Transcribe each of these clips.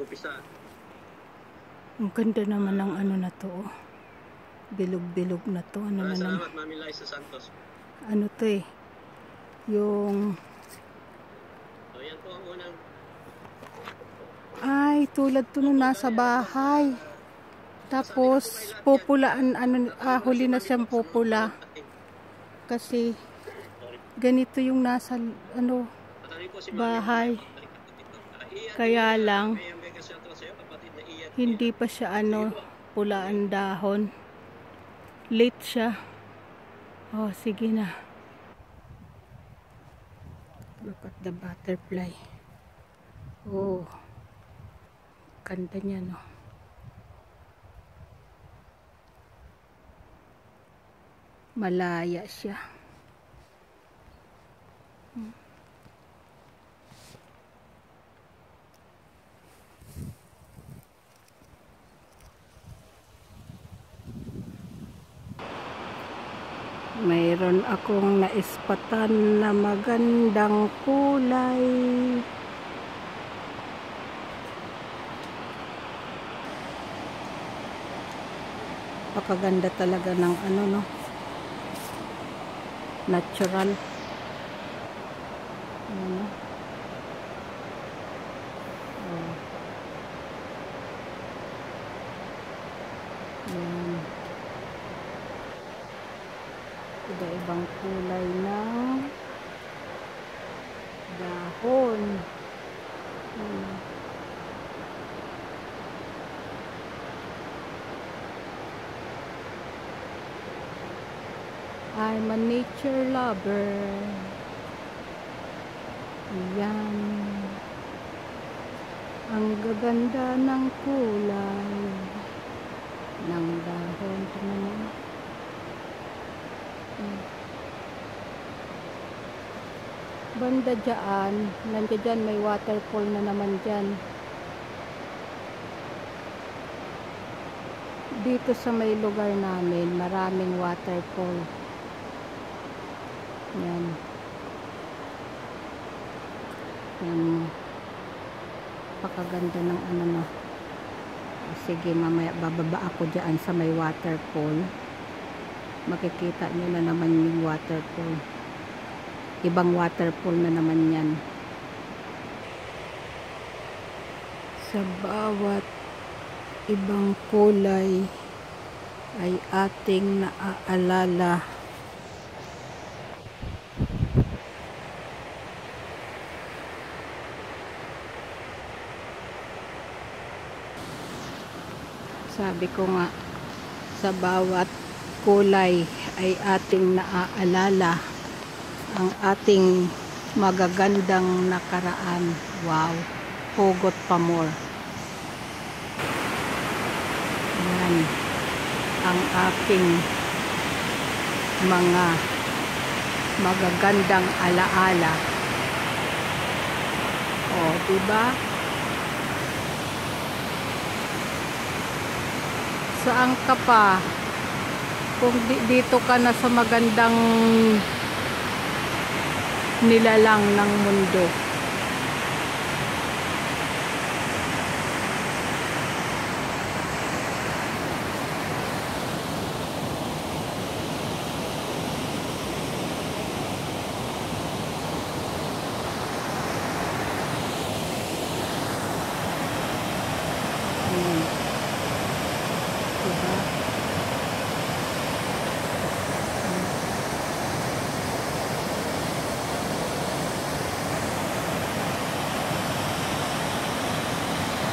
nag-umpisa. Ang ganda naman ng ano na to. Bilog-bilog na to. Ano na naman? Salamat, Mami Liza Santos. Ano to eh? Yung... So, yan po ang unang... Ay, tulad to nung nasa bahay. Tapos, pupulaan, huli na siyang pupula. Kasi, ganito yung nasa, bahay. Kaya lang, hindi pa siya, pulaan dahon. Late siya. Oh, sige na. Look at the butterfly. Oh, ganda niya, no? Malaya siya. Mayroon akong naispatan na magandang kulay. Pakaganda talaga ng no? Natural. Ano? Oh. Yan. Iba-ibang kulay ng dahon. I'm a nature lover. Yan. Ang gaganda ng kulay ng dahon. Tingnan mo. Banda dyan, nandiyan dyan, may waterfall na naman dyan. Dito sa may lugar namin, maraming waterfall. Yan. Yan. Pakaganda ng no. Sige, mamaya bababa ako dyan sa may waterfall. Makikita nyo na naman yung waterfall. Ibang waterfall na naman yan. Sa bawat ibang kulay ay ating naaalala sabi ko nga, sa bawat kulay ay ating naaalala ang ating magagandang nakaraan. Wow, hugot pa more. Yan ang aking mga magagandang alaala. Oh, diba? Saan ka pa? Kung dito ka na sa magandang nilalang ng mundo. Diba?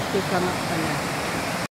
Tika nga pala.